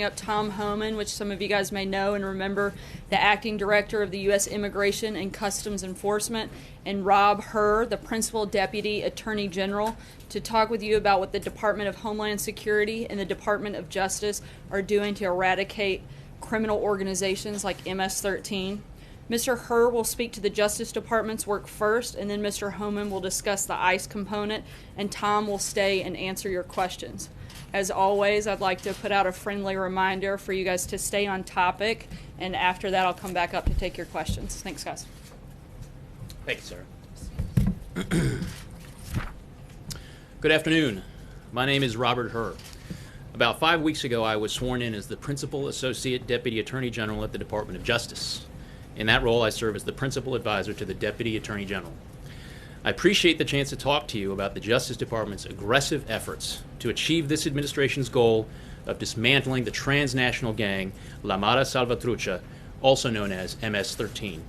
Up Tom Homan, which some of you guys may know and remember, the acting director of the U.S. Immigration and Customs Enforcement, and Rob Hur, the principal deputy attorney general, to talk with you about what the Department of Homeland Security and the Department of Justice are doing to eradicate criminal organizations like MS-13. Mr. Hur will speak to the Justice Department's work first, and then Mr. Homan will discuss the ICE component, and Tom will stay and answer your questions. As always, I'd like to put out a friendly reminder for you guys to stay on topic, and after that I'll come back up to take your questions. Thanks, guys. Thank you, Sarah. Good afternoon. My name is Robert Hur. About 5 weeks ago, I was sworn in as the Principal Associate Deputy Attorney General at the Department of Justice. In that role, I serve as the Principal Advisor to the Deputy Attorney General. I appreciate the chance to talk to you about the Justice Department's aggressive efforts to achieve this administration's goal of dismantling the transnational gang La Mara Salvatrucha, also known as MS-13.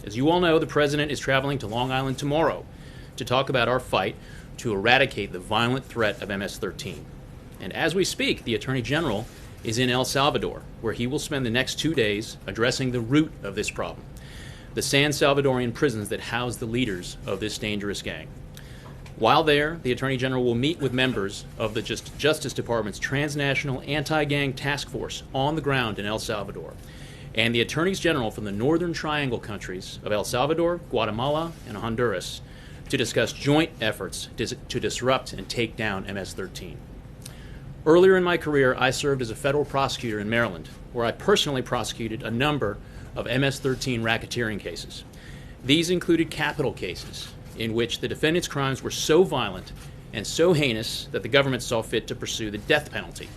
As you all know, the President is traveling to Long Island tomorrow to talk about our fight to eradicate the violent threat of MS-13. And as we speak, the Attorney General is in El Salvador, where he will spend the next 2 days addressing the root of this problem: the San Salvadorian prisons that house the leaders of this dangerous gang. While there, the Attorney General will meet with members of the Justice Department's Transnational Anti-Gang Task Force on the ground in El Salvador, and the Attorneys General from the Northern Triangle countries of El Salvador, Guatemala, and Honduras to discuss joint efforts to disrupt and take down MS-13. Earlier in my career, I served as a federal prosecutor in Maryland, where I personally prosecuted a number of MS-13 racketeering cases. These included capital cases in which the defendants' crimes were so violent and so heinous that the government saw fit to pursue the death penalty.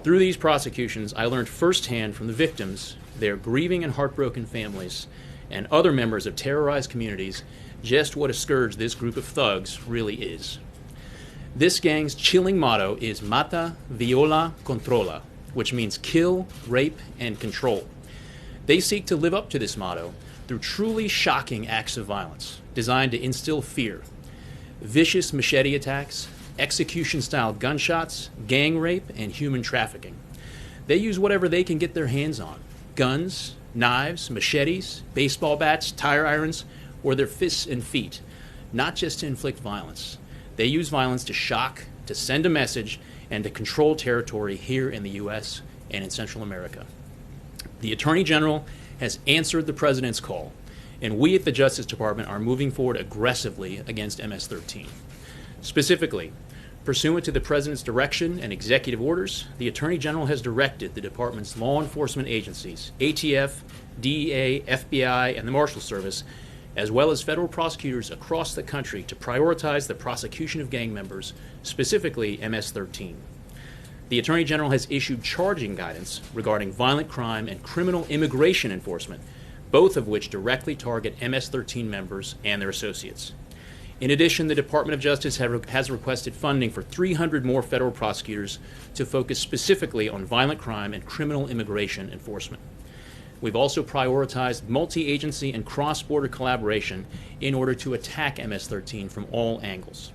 Through these prosecutions, I learned firsthand from the victims, their grieving and heartbroken families, and other members of terrorized communities just what a scourge this group of thugs really is. This gang's chilling motto is Mata, Viola, Controla, which means kill, rape, and control. They seek to live up to this motto through truly shocking acts of violence designed to instill fear. Vicious machete attacks, execution-style gunshots, gang rape, and human trafficking. They use whatever they can get their hands on: guns, knives, machetes, baseball bats, tire irons, or their fists and feet, not just to inflict violence. They use violence to shock, to send a message, and to control territory here in the U.S. and in Central America. The Attorney General has answered the President's call, and we at the Justice Department are moving forward aggressively against MS-13. Specifically, pursuant to the President's direction and executive orders, the Attorney General has directed the Department's law enforcement agencies, ATF, DEA, FBI, and the Marshal Service, as well as federal prosecutors across the country, to prioritize the prosecution of gang members, specifically MS-13. The Attorney General has issued charging guidance regarding violent crime and criminal immigration enforcement, both of which directly target MS-13 members and their associates. In addition, the Department of Justice has requested funding for 300 more federal prosecutors to focus specifically on violent crime and criminal immigration enforcement. We've also prioritized multi-agency and cross-border collaboration in order to attack MS-13 from all angles.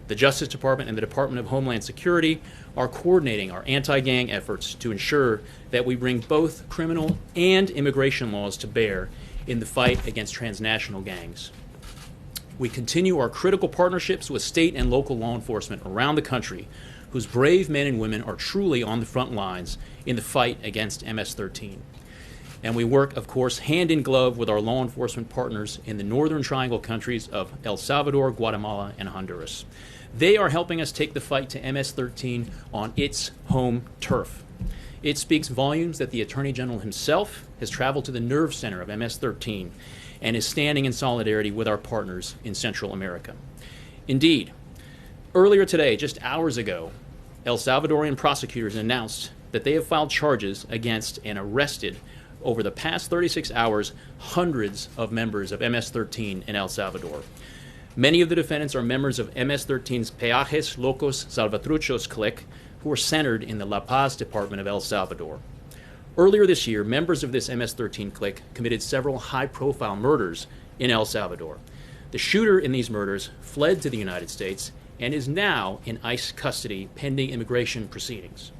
The Justice Department and the Department of Homeland Security are coordinating our anti-gang efforts to ensure that we bring both criminal and immigration laws to bear in the fight against transnational gangs. We continue our critical partnerships with state and local law enforcement around the country, whose brave men and women are truly on the front lines in the fight against MS-13. And we work, of course, hand in glove with our law enforcement partners in the Northern Triangle countries of El Salvador, Guatemala, and Honduras. They are helping us take the fight to MS-13 on its home turf. It speaks volumes that the Attorney General himself has traveled to the nerve center of MS-13 and is standing in solidarity with our partners in Central America. Indeed, earlier today, just hours ago, El Salvadorian prosecutors announced that they have filed charges against and arrested, over the past 36 hours, hundreds of members of MS-13 in El Salvador. Many of the defendants are members of MS-13's Peajes Locos Salvatruchos clique, who are centered in the La Paz department of El Salvador. Earlier this year, members of this MS-13 clique committed several high-profile murders in El Salvador. The shooter in these murders fled to the United States and is now in ICE custody pending immigration proceedings.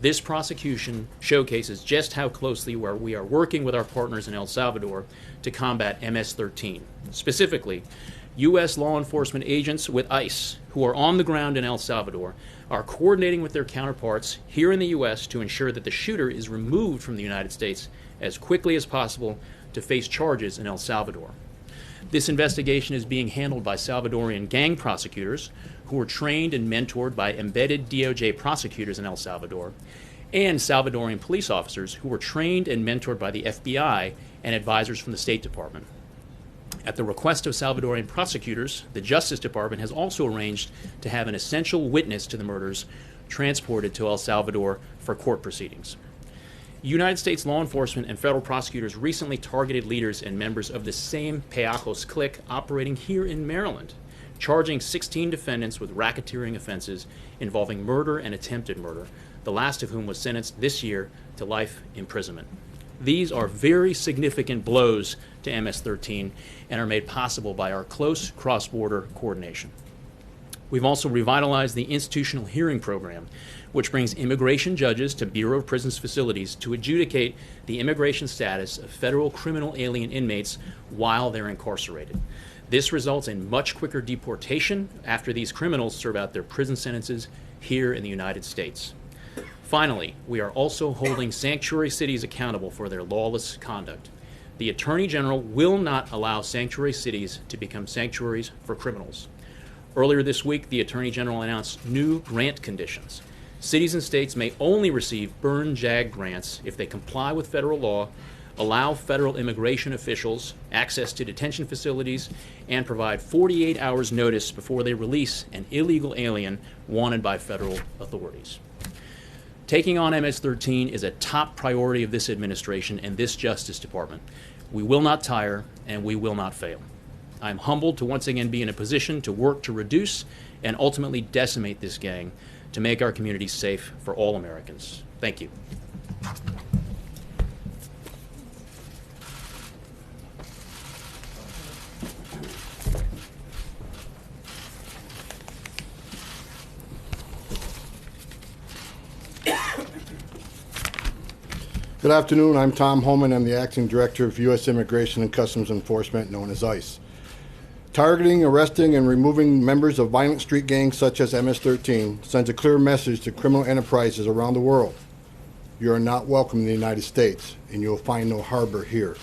This prosecution showcases just how closely we are working with our partners in El Salvador to combat MS-13. Specifically, U.S. law enforcement agents with ICE who are on the ground in El Salvador are coordinating with their counterparts here in the U.S. to ensure that the shooter is removed from the United States as quickly as possible to face charges in El Salvador. This investigation is being handled by Salvadorian gang prosecutors who are trained and mentored by embedded DOJ prosecutors in El Salvador, and Salvadorian police officers who were trained and mentored by the FBI and advisors from the State Department. At the request of Salvadorian prosecutors, the Justice Department has also arranged to have an essential witness to the murders transported to El Salvador for court proceedings. United States law enforcement and federal prosecutors recently targeted leaders and members of the same Peajos clique operating here in Maryland, charging 16 defendants with racketeering offenses involving murder and attempted murder, the last of whom was sentenced this year to life imprisonment. These are very significant blows to MS-13 and are made possible by our close cross-border coordination. We've also revitalized the institutional hearing program, which brings immigration judges to Bureau of Prisons facilities to adjudicate the immigration status of federal criminal alien inmates while they're incarcerated. This results in much quicker deportation after these criminals serve out their prison sentences here in the United States. Finally, we are also holding sanctuary cities accountable for their lawless conduct. The Attorney General will not allow sanctuary cities to become sanctuaries for criminals. Earlier this week, the Attorney General announced new grant conditions. Cities and states may only receive burn-jag grants if they comply with federal law, allow federal immigration officials access to detention facilities, and provide 48 hours notice before they release an illegal alien wanted by federal authorities. Taking on MS-13 is a top priority of this administration and this Justice Department. We will not tire, and we will not fail. I'm humbled to once again be in a position to work to reduce and ultimately decimate this gang to make our communities safe for all Americans. Thank you. Good afternoon. I'm Tom Holman. I'm the Acting Director of U.S. Immigration and Customs Enforcement, known as ICE. Targeting, arresting, and removing members of violent street gangs such as MS-13 sends a clear message to criminal enterprises around the world. You are not welcome in the United States, and you will find no harbor here.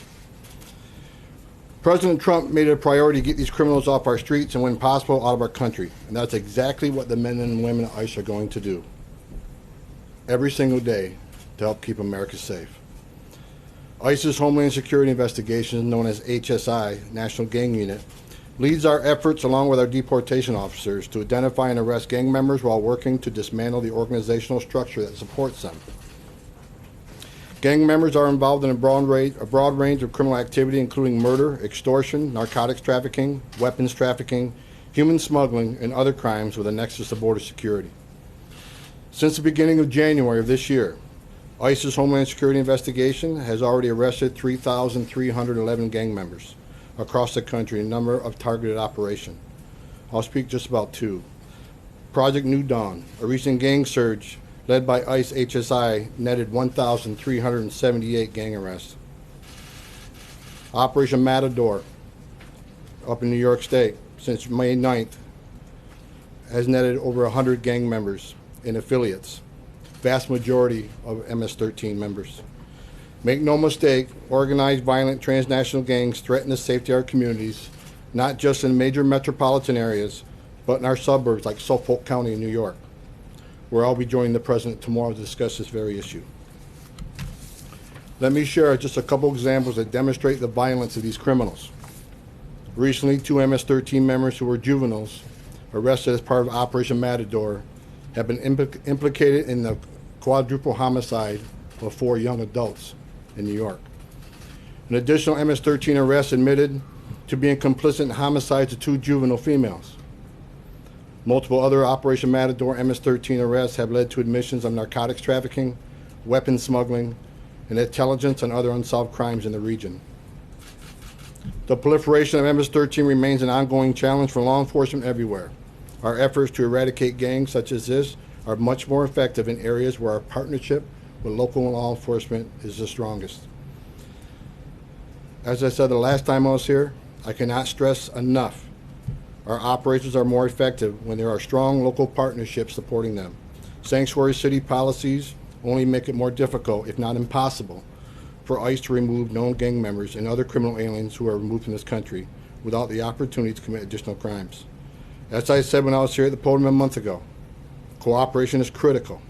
President Trump made it a priority to get these criminals off our streets and, when possible, out of our country. And that's exactly what the men and women of ICE are going to do every single day to help keep America safe. ICE's Homeland Security Investigation, known as HSI, National Gang Unit, leads our efforts along with our deportation officers to identify and arrest gang members while working to dismantle the organizational structure that supports them. Gang members are involved in a broad range of criminal activity, including murder, extortion, narcotics trafficking, weapons trafficking, human smuggling, and other crimes with a nexus to border security. Since the beginning of January of this year, ICE's Homeland Security Investigation has already arrested 3,311 gang members across the country in a number of targeted operations. I'll speak just about two. Project New Dawn, a recent gang surge led by ICE HSI, netted 1,378 gang arrests. Operation Matador, up in New York State, since May 9th, has netted over 100 gang members and affiliates, vast majority of MS-13 members. Make no mistake, organized violent transnational gangs threaten the safety of our communities, not just in major metropolitan areas, but in our suburbs like Suffolk County in New York, where I'll be joining the President tomorrow to discuss this very issue. Let me share just a couple examples that demonstrate the violence of these criminals. Recently, two MS-13 members who were juveniles, arrested as part of Operation Matador, have been implicated in the quadruple homicide of 4 young adults in New York. An additional MS-13 arrest admitted to being complicit in homicides of 2 juvenile females. Multiple other Operation Matador MS-13 arrests have led to admissions of narcotics trafficking, weapons smuggling, and intelligence and other unsolved crimes in the region. The proliferation of MS-13 remains an ongoing challenge for law enforcement everywhere. Our efforts to eradicate gangs such as this are much more effective in areas where our partnership with local law enforcement is the strongest. As I said the last time I was here, I cannot stress enough, our operations are more effective when there are strong local partnerships supporting them. Sanctuary city policies only make it more difficult, if not impossible, for ICE to remove known gang members and other criminal aliens who are removed from this country without the opportunity to commit additional crimes. As I said when I was here at the podium a month ago, cooperation is critical.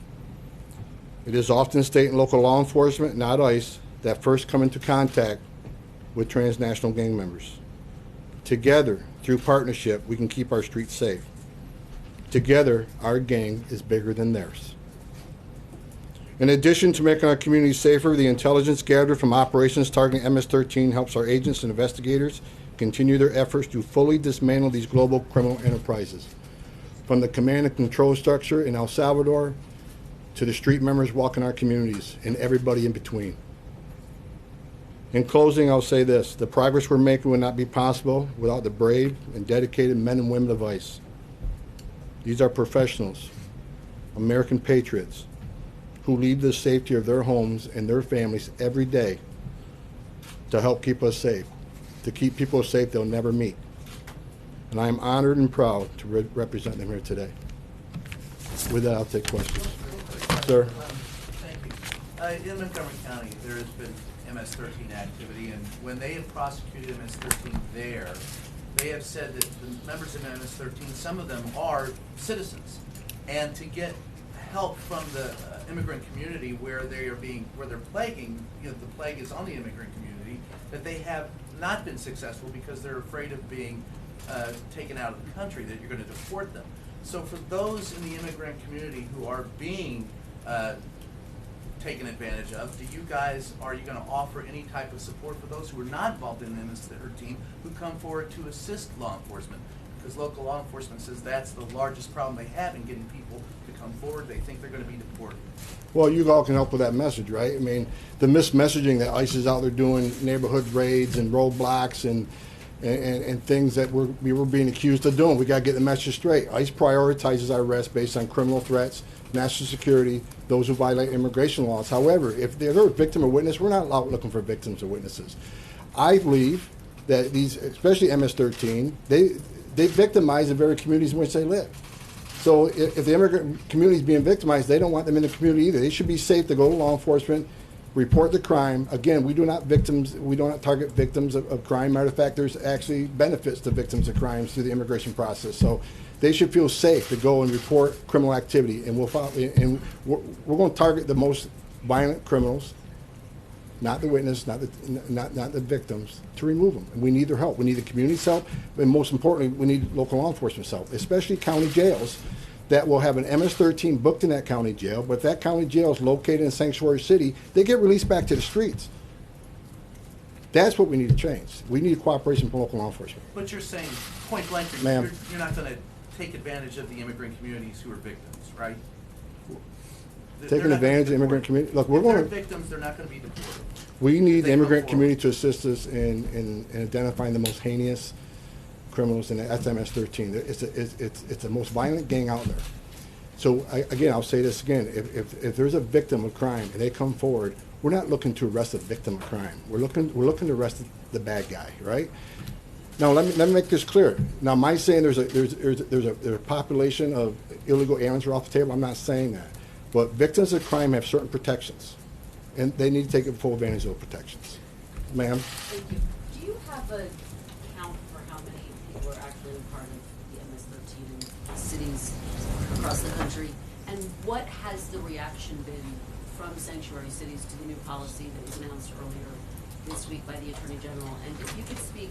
It is often state and local law enforcement, not ICE, that first come into contact with transnational gang members. Together, through partnership, we can keep our streets safe. Together, our gang is bigger than theirs. In addition to making our communities safer, the intelligence gathered from operations targeting MS-13 helps our agents and investigators continue their efforts to fully dismantle these global criminal enterprises. From the command and control structure in El Salvador to the street members walking our communities and everybody in between. In closing, I'll say this: the progress we're making would not be possible without the brave and dedicated men and women of ICE. These are professionals, American patriots, who leave the safety of their homes and their families every day to help keep us safe, to keep people safe they'll never meet. And I am honored and proud to represent them here today. With that, I'll take questions. Sir? Thank you. In Montgomery County, there has been MS-13 activity, and when they have prosecuted MS-13 there, they have said that the members of MS-13, some of them are citizens, and to get help from the immigrant community where they're plaguing, the plague is on the immigrant community, that they have not been successful because they're afraid of being taken out of the country, that you're going to deport them. So for those in the immigrant community who are being taken advantage of, are you going to offer any type of support for those who are not involved in MS-13 who come forward to assist law enforcement? Because local law enforcement says that's the largest problem they have in getting people to come forward. They think they're going to be deported. Well, you all can help with that message, right? I mean, the mismessaging that ICE is out there doing neighborhood raids and roadblocks and things that we were being accused of doing. We got to get the message straight. ICE prioritizes our arrests based on criminal threats, national security, those who violate immigration laws. However, if they're a victim or witness, we're not out looking for victims or witnesses. I believe that these, especially MS-13, they victimize the very communities in which they live. So if the immigrant community is being victimized, they don't want them in the community either. They should be safe to go to law enforcement, report the crime. Again, we do not target victims of crime. Matter of fact, there's actually benefits to victims of crimes through the immigration process. So they should feel safe to go and report criminal activity, and we're going to target the most violent criminals, not the witness, not the victims, to remove them. And we need their help. We need the community's help, and most importantly, we need local law enforcement's help, especially county jails that will have an MS-13 booked in that county jail, but if that county jail is located in Sanctuary City, they get released back to the streets. That's what we need to change. We need cooperation from local law enforcement. But you're saying, point blank, Ma'am. you're not going to take advantage of the immigrant communities who are victims, right? Taking advantage of the immigrant community. Look, if they're victims, they're not going to be deported. We need the immigrant community to assist us in identifying the most heinous criminals, and that's MS-13. It's the most violent gang out there. So again, I'll say this again: if there's a victim of crime and they come forward, we're not looking to arrest a victim of crime. We're looking to arrest the bad guy, right? Now let me make this clear. Now, am I saying there's a population of illegal aliens are off the table? I'm not saying that. But victims of crime have certain protections, and they need to take full advantage of those protections. Ma'am? Thank you. Do you have a count for how many people are actually part of the MS-13 in cities across the country? And what has the reaction been from sanctuary cities to the new policy that was announced earlier this week by the Attorney General? And if you could speak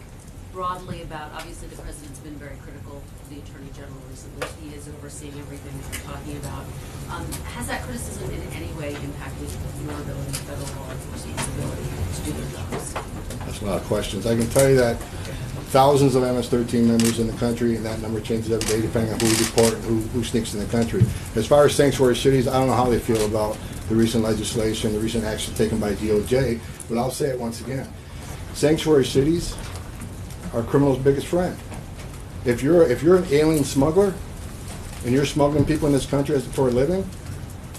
broadly about, obviously the President's been very critical of the Attorney General recently. He is overseeing everything that you're talking about. Has that criticism in any way impacted your ability, federal law enforcement's ability to do their jobs? That's a lot of questions. I can tell you that thousands of MS-13 members in the country, and that number changes every day depending on who we deport and who sneaks in the country. As far as sanctuary cities, I don't know how they feel about the recent legislation, the recent action taken by DOJ, but I'll say it once again. Sanctuary cities are criminals' biggest friend. If you're an alien smuggler, and you're smuggling people in this country for a living,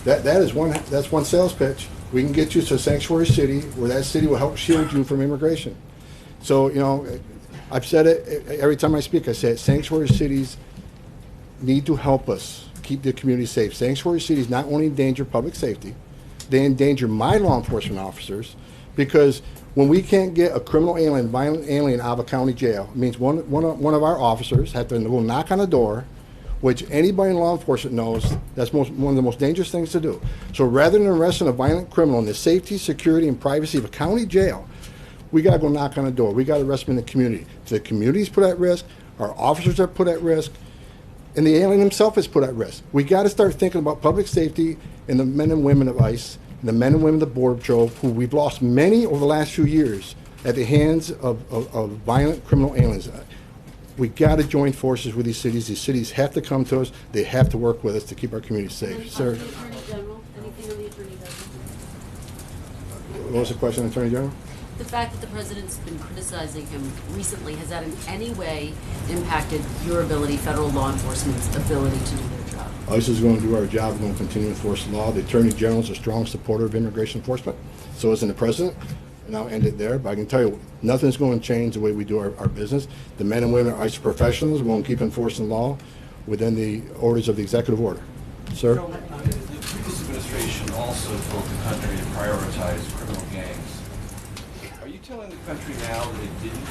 that's one sales pitch. We can get you to a sanctuary city where that city will help shield you from immigration. So, you know, I've said it every time I speak. I say it, sanctuary cities need to help us keep the community safe. Sanctuary cities not only endanger public safety, they endanger my law enforcement officers, because when we can't get a criminal alien, violent alien out of a county jail, it means one of our officers have to go knock on a door, which anybody in law enforcement knows that's one of the most dangerous things to do. So rather than arresting a violent criminal in the safety, security, and privacy of a county jail, we got to go knock on a door. We got to arrest them in the community. The community's put at risk, our officers are put at risk, and the alien himself is put at risk. We got to start thinking about public safety and the men and women of ICE, and the men and women of the Border Patrol, who we've lost many over the last few years at the hands of violent criminal aliens. We got to join forces with these cities. These cities have to come to us. They have to work with us to keep our communities safe. Sir, The Attorney General, anything on the Attorney General? what was the question, Attorney General? The fact that the president's been criticizing him recently, has that in any way impacted your ability, federal law enforcement's ability to do their job? ICE is going to do our job. We're going to continue to enforce the law. The Attorney General is a strong supporter of immigration enforcement. So isn't the President. And I'll end it there. But I can tell you, nothing's going to change the way we do our business. The men and women are ICE professionals. We're going to keep enforcing the law within the orders of the executive order. Sir? The previous administration also told the country to prioritize criminal gangs. Are you telling the country now that it didn't?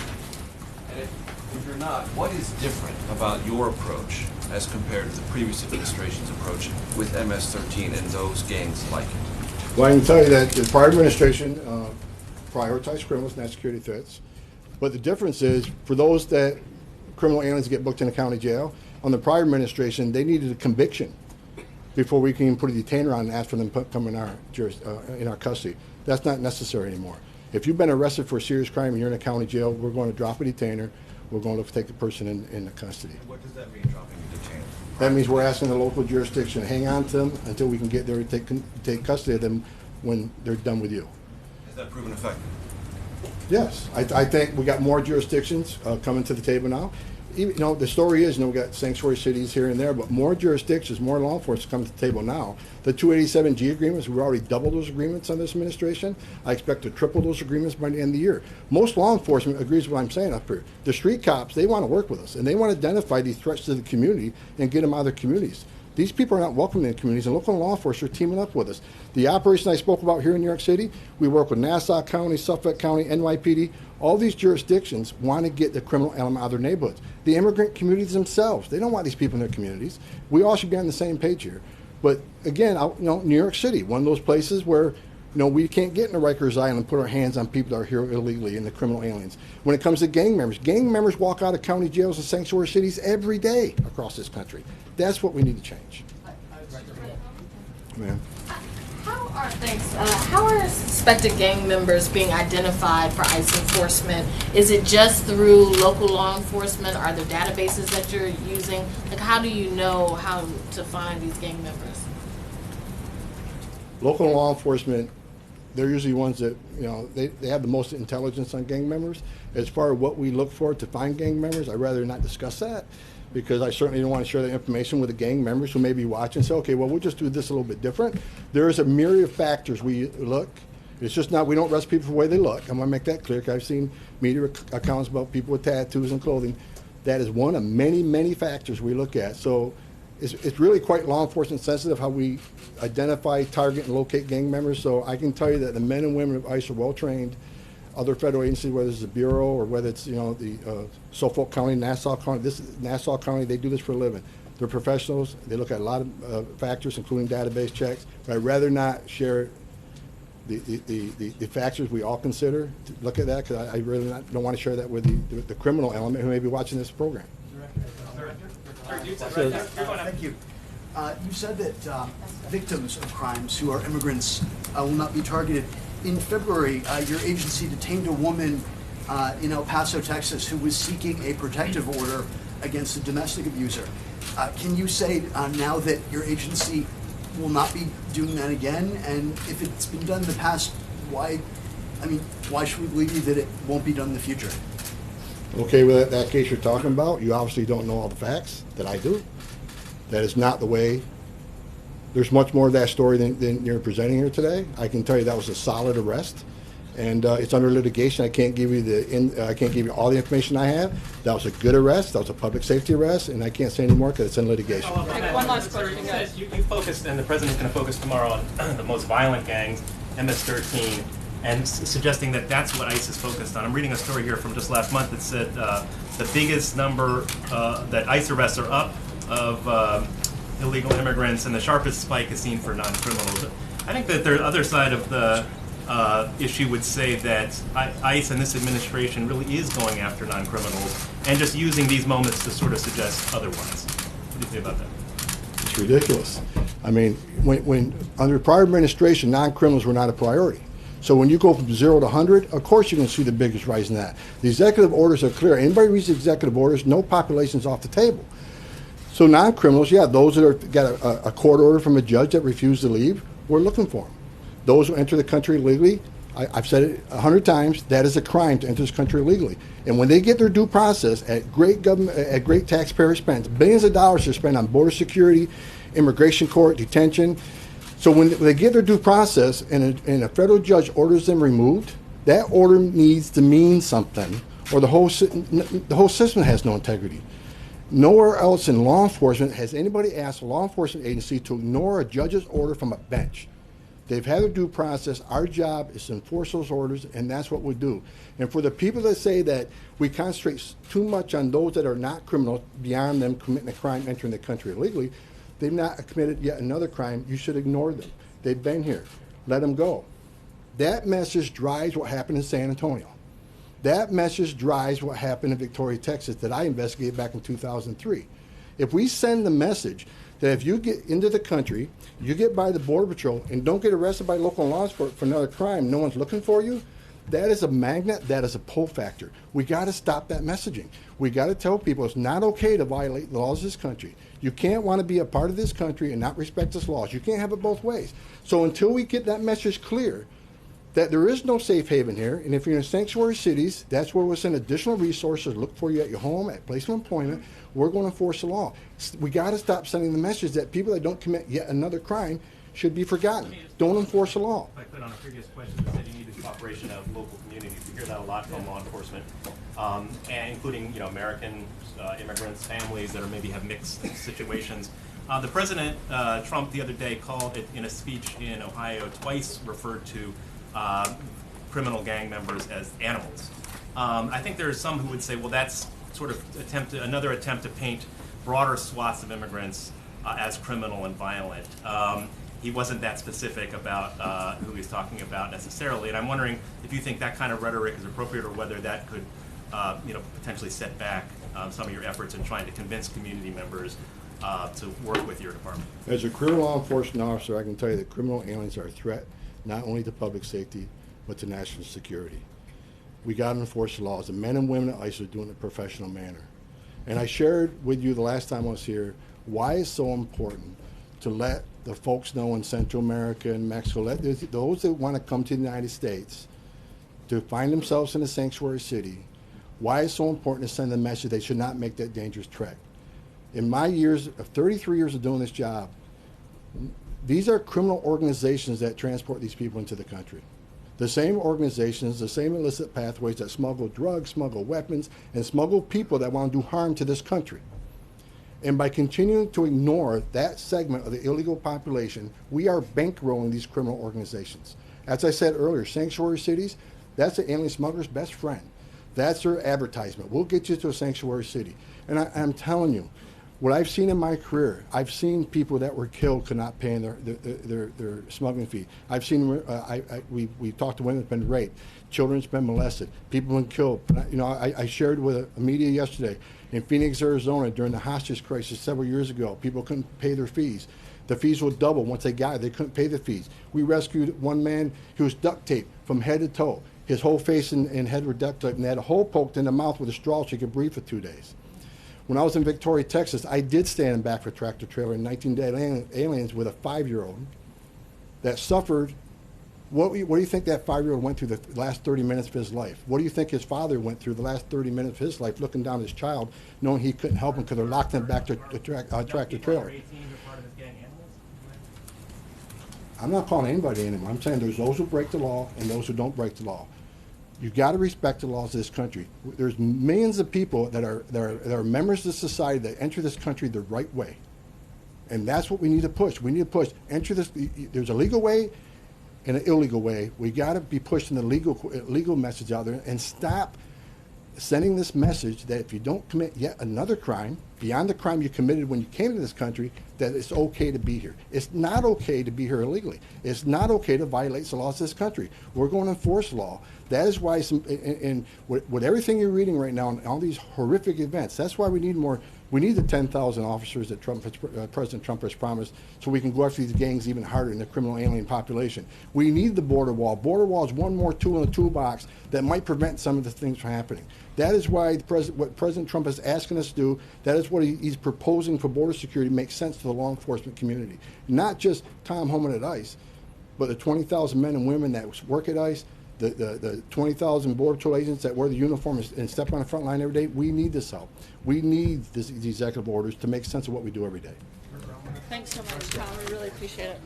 And if you're not, what is different about your approach as compared to the previous administration's approach with MS-13 and those gangs like it? Well, I can tell you that the prior administration prioritized criminals, not security threats. But the difference is, for those that criminal aliens get booked in a county jail, on the prior administration, they needed a conviction before we can even put a detainer on and ask for them to come in our custody. That's not necessary anymore. If you've been arrested for a serious crime and you're in a county jail, we're going to drop a detainer. We're going to take the person in the custody. What does that mean, dropping the detainer? That means we're asking the local jurisdiction to hang on to them until we can get there to take custody of them when they're done with you. Has that proven effective? Yes, I think we got more jurisdictions coming to the table now. Even, you know, the story is, you know, we got sanctuary cities here and there, but more jurisdictions, more law enforcement come to the table now. The 287G agreements, we already doubled those agreements on this administration. I expect to triple those agreements by the end of the year. Most law enforcement agrees with what I'm saying up here. The street cops, they want to work with us, and they want to identify these threats to the community and get them out of their communities. These people are not welcome in the communities, and local law enforcement are teaming up with us. The operation I spoke about here in New York City, we work with Nassau County, Suffolk County, NYPD. All these jurisdictions want to get the criminal element out of their neighborhoods. The immigrant communities themselves, they don't want these people in their communities. We all should be on the same page here. But again, New York City, one of those places where we can't get into Rikers Island and put our hands on people that are here illegally and the criminal aliens. When it comes to gang members walk out of county jails and sanctuary cities every day across this country. That's what we need to change. Ma'am. How are suspected gang members being identified for ICE enforcement? Is it just through local law enforcement? Are there databases that you're using? Like, how do you know how to find these gang members? Local law enforcement, they're usually ones that, they have the most intelligence on gang members. As far as what we look for to find gang members, I'd rather not discuss that, because I certainly don't want to share that information with the gang members who may be watching and say, okay, well, we'll just do this a little bit different. There is a myriad of factors we look. It's just not, we don't arrest people for the way they look. I'm going to make that clear, because I've seen media accounts about people with tattoos and clothing. That is one of many, many factors we look at. So it's really quite law enforcement sensitive how we identify, target, and locate gang members. So I can tell you that the men and women of ICE are well trained. Other federal agencies, whether it's the Bureau or whether it's the Suffolk County, Nassau County. This is Nassau County. They do this for a living. They're professionals. They look at a lot of factors, including database checks. But I'd rather not share the factors we all consider to look at that, because I really don't want to share that with the criminal element who may be watching this program. Thank you. You said that victims of crimes who are immigrants will not be targeted. In February, your agency detained a woman in El Paso, Texas, who was seeking a protective order against a domestic abuser. Can you say now that your agency will not be doing that again? And if it's been done in the past, why should we believe you that it won't be done in the future? Okay, with that case you're talking about, you obviously don't know all the facts that I do. That is not the way. There's much more of that story than you're presenting here today. I can tell you that was a solid arrest, and it's under litigation. I can't give you I can't give you all the information I have. That was a good arrest. That was a public safety arrest, and I can't say any more because it's in litigation. One last question, guys. You focused, and the president's going to focus tomorrow on the most violent gangs, MS-13, and suggesting that that's what ICE is focused on. I'm reading a story here from just last month that said the biggest number that ICE arrests are up of illegal immigrants, and the sharpest spike is seen for non-criminals. I think that the other side of the issue would say that ICE and this administration really is going after non-criminals and just using these moments to sort of suggest otherwise. What do you say about that? It's ridiculous. I mean, when under prior administration, non-criminals were not a priority. So when you go from 0 to 100, of course you're going to see the biggest rise in that. The executive orders are clear. Anybody reads the executive orders, no population's off the table. So non-criminals, yeah, those that are got a court order from a judge that refused to leave, we're looking for them. Those who enter the country illegally, I've said it 100 times, that is a crime to enter this country illegally. And when they get their due process at great government, at great taxpayer expense, billions of dollars are spent on border security, immigration court, detention. So when they get their due process and a federal judge orders them removed, that order needs to mean something, or the whole system has no integrity. Nowhere else in law enforcement has anybody asked a law enforcement agency to ignore a judge's order from a bench. They've had their due process. Our job is to enforce those orders, and that's what we do. And for the people that say that we concentrate too much on those that are not criminals beyond them committing a crime entering the country illegally, they've not committed yet another crime. You should ignore them. They've been here. Let them go. That message drives what happened in San Antonio. That message drives what happened in Victoria, Texas, that I investigated back in 2003. If we send the message that if you get into the country, you get by the Border Patrol and don't get arrested by local law enforcement for another crime, no one's looking for you, that is a magnet, that is a pull factor. We got to stop that messaging. We got to tell people it's not okay to violate the laws of this country. You can't want to be a part of this country and not respect its laws. You can't have it both ways. So until we get that message clear, that there is no safe haven here, and if you're in sanctuary cities, that's where we'll send additional resources, look for you at your home, at place of employment. We're going to enforce the law. We got to stop sending the message that people that don't commit yet another crime should be forgotten. Don't enforce the law. If I could, on a previous question, you said you need the cooperation of local communities. You hear that a lot from law enforcement, and including American immigrants, families that are maybe have mixed situations. The President, Trump, the other day called it in a speech in Ohio, twice referred to criminal gang members as animals. I think there are some who would say, well, that's sort of another attempt to paint broader swaths of immigrants as criminal and violent. He wasn't that specific about who he's talking about necessarily, and I'm wondering if you think that kind of rhetoric is appropriate, or whether that could, potentially set back some of your efforts in trying to convince community members to work with your department. As a criminal law enforcement officer, I can tell you that criminal aliens are a threat not only to public safety, but to national security. We got to enforce the laws. The men and women at ICE are doing it in a professional manner. And I shared with you the last time I was here why it's so important to let the folks know in Central America and Mexico, let those that want to come to the United States to find themselves in a sanctuary city, why it's so important to send a message they should not make that dangerous trek. In my years of 33 years of doing this job, these are criminal organizations that transport these people into the country. The same organizations, the same illicit pathways that smuggle drugs, smuggle weapons, and smuggle people that want to do harm to this country. And by continuing to ignore that segment of the illegal population, we are bankrolling these criminal organizations. As I said earlier, sanctuary cities, that's the alien smuggler's best friend. That's their advertisement. We'll get you to a sanctuary city. And I'm telling you, what I've seen in my career, I've seen people that were killed could not pay their smuggling fee. I've seen, we talked to women that have been raped, children's been molested, people have been killed. I shared with a media yesterday in Phoenix, Arizona, during the hostage crisis several years ago, people couldn't pay their fees. The fees would double once they got it. They couldn't pay the fees. We rescued one man who was duct taped from head to toe. His whole face and head were duct taped, and had a hole poked in the mouth with a straw so he could breathe for 2 days. When I was in Victoria, Texas, I did stand in back of a tractor trailer in 19 Dead Aliens with a 5-year-old that suffered What do you think that 5-year-old went through the last 30 minutes of his life? What do you think his father went through the last 30 minutes of his life, looking down his child, knowing he couldn't help him because they're locked him back to the tractor trailer? I'm not calling anybody anymore. I'm saying there's those who break the law and those who don't break the law. You've got to respect the laws of this country. There's millions of people that are members of society that enter this country the right way. And that's what we need to push. We need to push. Enter this. There's a legal way and an illegal way. We got to be pushing the legal message out there and stop sending this message that if you don't commit yet another crime beyond the crime you committed when you came to this country, that it's okay to be here. It's not okay to be here illegally. It's not okay to violate the laws of this country. We're going to enforce law. That is why, with everything you're reading right now and all these horrific events, that's why we need more. We need the 10,000 officers that President Trump has promised, so we can go after these gangs even harder in the criminal alien population. We need the border wall. Border wall is one more tool in the toolbox that might prevent some of the things from happening. That is why what President Trump is asking us to do, that is what he's proposing for border security makes sense to the law enforcement community. Not just Tom Homan at ICE, but the 20,000 men and women that work at ICE, the 20,000 Border Patrol agents that wear the uniform and step on the front line every day. We need this help. We need these executive orders to make sense of what we do every day. Thanks so much, Tom. We really appreciate it.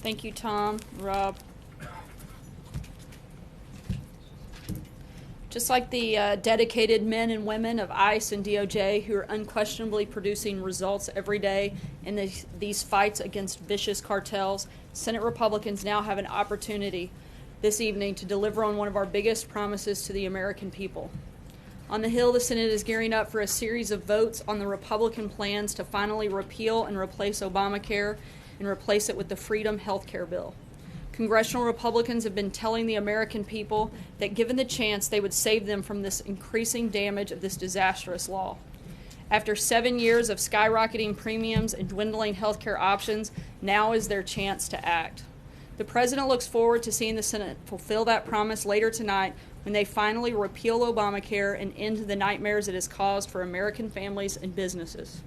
Thank you, Tom, Rob. Just like the dedicated men and women of ICE and DOJ who are unquestionably producing results every day in these fights against vicious cartels, Senate Republicans now have an opportunity this evening to deliver on one of our biggest promises to the American people. On the Hill, the Senate is gearing up for a series of votes on the Republican plans to finally repeal and replace Obamacare and replace it with the Freedom Health Care Bill. Congressional Republicans have been telling the American people that given the chance, they would save them from this increasing damage of this disastrous law. After 7 years of skyrocketing premiums and dwindling health care options, now is their chance to act. The President looks forward to seeing the Senate fulfill that promise later tonight when they finally repeal Obamacare and end the nightmares it has caused for American families and businesses.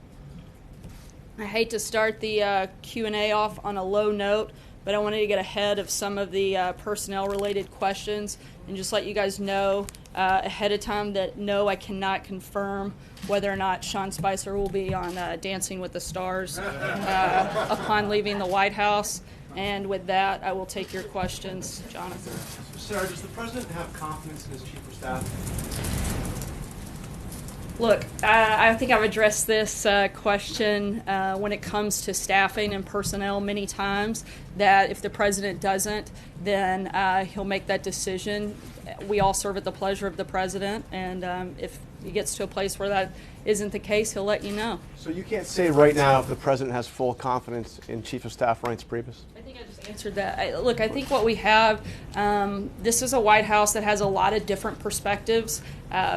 I hate to start the Q&A off on a low note, but I wanted to get ahead of some of the personnel-related questions and just let you guys know ahead of time that no, I cannot confirm whether or not Sean Spicer will be on Dancing with the Stars upon leaving the White House. And with that, I will take your questions. Jonathan. Sarah, does the President have confidence in his Chief of Staff? Look, I think I've addressed this question when it comes to staffing and personnel many times, that if the President doesn't, then he'll make that decision. We all serve at the pleasure of the President, and if he gets to a place where that isn't the case, he'll let you know. So you can't say right now if the President has full confidence in Chief of Staff Reince Priebus? I think I just answered that. Look, I think what we have, this is a White House that has a lot of different perspectives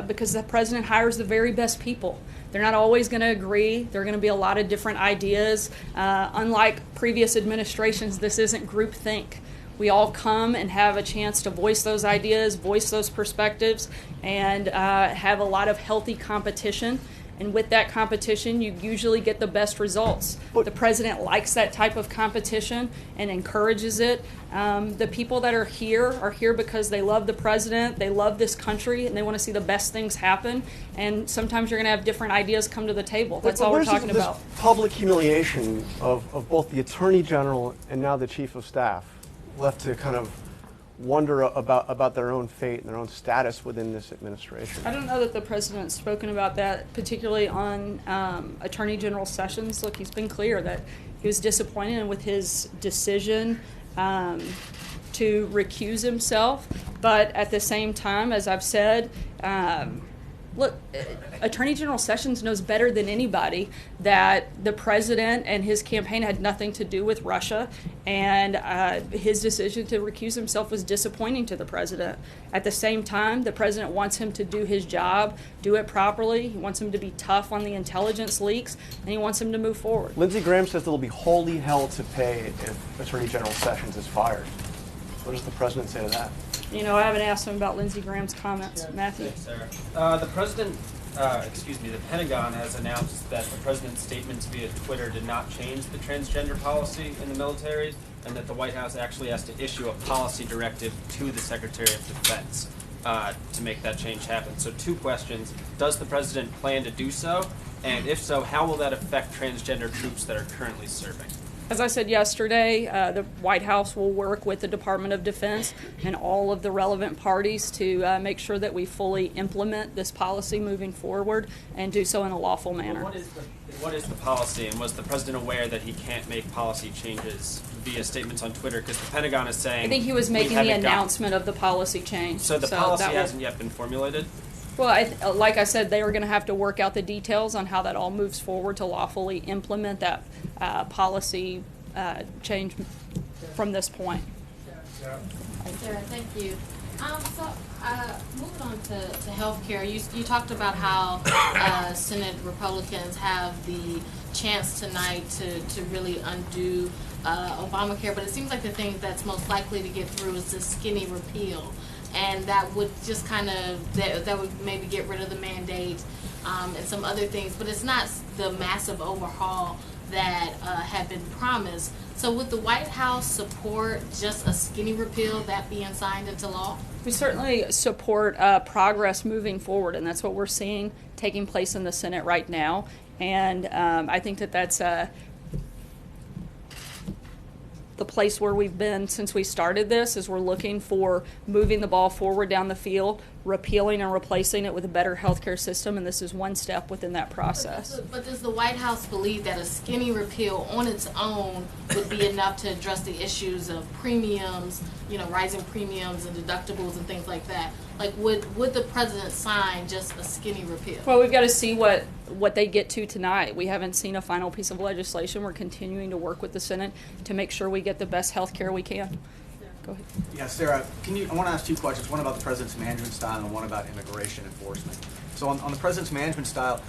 because the President hires the very best people. They're not always going to agree. There are going to be a lot of different ideas. Unlike previous administrations, this isn't groupthink. We all come and have a chance to voice those ideas, voice those perspectives, and have a lot of healthy competition. And with that competition, you usually get the best results. The President likes that type of competition and encourages it. The people that are here because they love the President, they love this country, and they want to see the best things happen. And sometimes you're going to have different ideas come to the table. That's all we're talking about. Public humiliation of both the Attorney General and now the Chief of Staff left to kind of wonder about their own fate and their own status within this administration. I don't know that the President's spoken about that, particularly on Attorney General Sessions. Look, he's been clear that he was disappointed with his decision to recuse himself, but at the same time, as I've said, look, Attorney General Sessions knows better than anybody that the President and his campaign had nothing to do with Russia, and his decision to recuse himself was disappointing to the President. At the same time, the President wants him to do his job, do it properly. He wants him to be tough on the intelligence leaks, and he wants him to move forward. Lindsey Graham says there will be holy hell to pay if Attorney General Sessions is fired. What does the President say to that? You know, I haven't asked him about Lindsey Graham's comments. Matthew? The President the Pentagon has announced that the president's statements via Twitter did not change the transgender policy in the military, and that the White House actually has to issue a policy directive to the Secretary of Defense to make that change happen. So 2 questions. Does the president plan to do so? And if so, how will that affect transgender troops that are currently serving? As I said yesterday, the White House will work with the Department of Defense and all of the relevant parties to make sure that we fully implement this policy moving forward and do so in a lawful manner. What is the policy, and was the president aware that he can't make policy changes via statements on Twitter? Because the Pentagon is saying... I think he was making the announcement of the policy change. So the policy hasn't yet been formulated? Well, like I said, they are going to have to work out the details on how that all moves forward to lawfully implement that policy change from this point. Sarah, thank you. Moving on to healthcare, you talked about how Senate Republicans have the chance tonight to really undo Obamacare, but it seems like the thing that's most likely to get through is the skinny repeal. And that would just kind of, that would maybe get rid of the mandate and some other things, but it's not the massive overhaul that had been promised. So would the White House support just a skinny repeal, that being signed into law? We certainly support progress moving forward, and that's what we're seeing taking place in the Senate right now. And I think that that's the place where we've been since we started this, is we're looking for moving the ball forward down the field, repealing and replacing it with a better healthcare system, and this is one step within that process. But does the White House believe that a skinny repeal on its own would be enough to address the issues of premiums, rising premiums and deductibles and things like that? Like, would the president sign just a skinny repeal? Well, we've got to see what they get to tonight. We haven't seen a final piece of legislation. We're continuing to work with the Senate to make sure we get the best health care we can. Go ahead. Yeah, Sarah, I want to ask 2 questions, one about the president's management style and one about immigration enforcement. So on the president's management style,